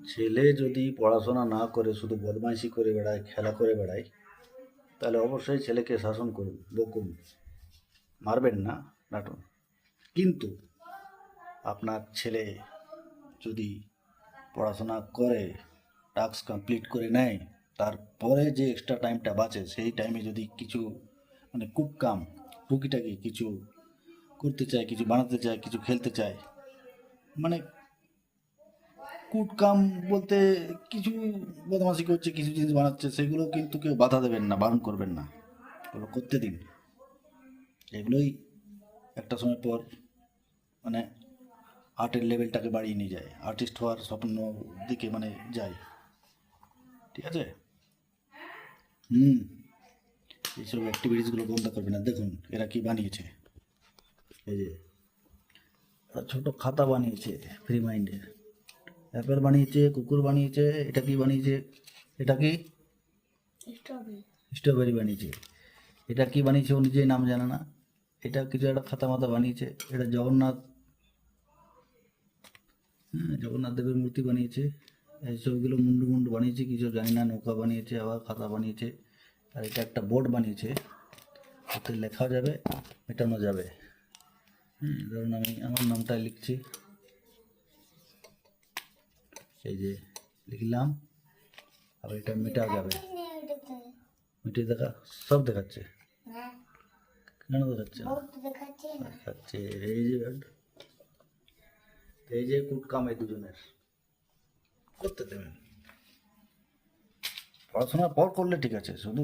ছেলে যদি পড়াশোনা না করে শুধু বদমাইশি করে বেড়ায়, খেলা করে বেড়ায়, তাহলে অবশ্যই ছেলেকে শাসন করুন, বকুন, মারবেন না, ডাঁটুন। কিন্তু আপনার ছেলে যদি পড়াশোনা করে, টাস্ক কমপ্লিট করে নেয়, তারপরে যে এক্সট্রা টাইমটা বাঁচে সেই টাইমে যদি কিছু মানে কুককাম টুকিটাকি কিছু করতে চায়, কিছু বানাতে চায়, কিছু খেলতে চায়, মানে কুটকাম বলতে কিছু বদমাশি করছে, কিছু জিনিস বানাচ্ছে, সেগুলো কিন্তু কেউ বাধা দেবেন না, বারণ করবেন না, ওগুলো করতে দিন। এগুলোই একটা সময় পর মানে আর্টের লেভেলটাকে বাড়িয়ে নিয়ে যায়, আর্টিস্ট হওয়ার স্বপ্ন দিকে মানে যায়। ঠিক আছে? এইসব অ্যাক্টিভিটিসগুলো বন্ধ করবে না। দেখুন এরা কি বানিয়েছে, এই যে একটা ছোট খাতা বানিয়েছে ফ্রি মাইন্ডের, অ্যাপেল বানিয়েছে, কুকুর বানিয়েছে, এটা কি বানিয়েছে, এটা কি স্ট্রবেরি বানিয়েছে, এটা কি বানিয়েছে ও নিজেই নাম জানে না, এটা কিছু একটা খাতা মাথা বানিয়েছে, এটা জগন্নাথ, জগন্নাথ দেবের মূর্তি বানিয়েছে, এইসবগুলো মুন্ডু মুন্ডু বানিয়েছে, কিছু জানি না, নৌকা বানিয়েছে, আবার খাতা বানিয়েছে, আর এটা একটা বোর্ড বানিয়েছে, ওতে লেখা যাবে, মেটানো যাবে। ধরুন আমি আমার নামটা লিখছি, এই যে লিখলাম, আর এটা মেটাও যাবে, মিটিয়ে দেখা সব দেখাচ্ছে, কেন দেখাচ্ছে না? দেখাচ্ছে, এই যে কুটকাম এই দুজনের করতে দেবেন। পড়াশোনার পর করলে ঠিক আছে, শুধু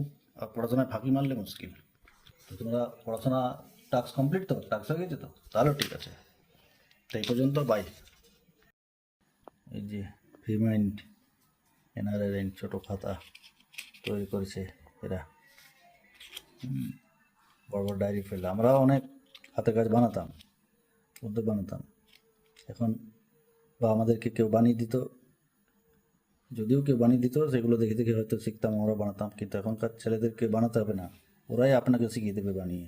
পড়াশোনায় ফাঁকি মারলে মুশকিল। তো তোমরা পড়াশোনা টাস্ক কমপ্লিট, তো টাস্ক হয়ে গেছে, তো তাহলেও ঠিক আছে। তো এই পর্যন্ত, বাই। এই যে রিমাইন্ড এনআরএন ছোটো খাতা তৈরি করেছে এরা, বড় বড় ডায়েরি ফেলে। আমরা অনেক হাতে কাজ বানাতাম, উদ্যোগ বানাতাম, এখন বা আমাদেরকে কেউ বানিয়ে দিত, যদিও কেউ বানিয়ে দিত সেগুলো দেখে দেখে হয়তো শিখতাম, আমরা বানাতাম। কিন্তু এখনকার ছেলেদেরকে বানাতে হবে না, ওরাই আপনাকে শিখিয়ে দেবে বানিয়ে,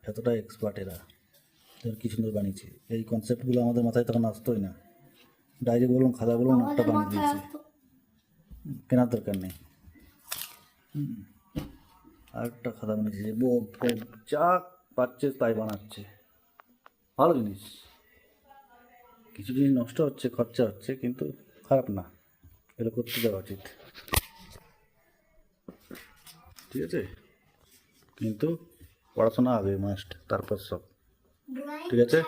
এতটা এক্সপার্ট এরা। কি সুন্দর বানিয়েছে, এই কনসেপ্টগুলো আমাদের মাথায় তখন আসতোই না। ডায়েরি বলুন, খাতা বলুন, একটা বানিয়ে দিয়েছে, কেনার দরকার নেই। আর একটা খাতা বানিয়েছে, বোর্ড ফোর্ড যা পাচ্ছে তাই বানাচ্ছে, ভালো জিনিস। কিছু জিনিস নষ্ট হচ্ছে, খরচা হচ্ছে, কিন্তু খারাপ না, এগুলো করতে দেওয়া উচিত। ঠিক আছে? কিন্তু পড়াশোনা আগে মাস্ট, তারপর সব। ঠিক আছে?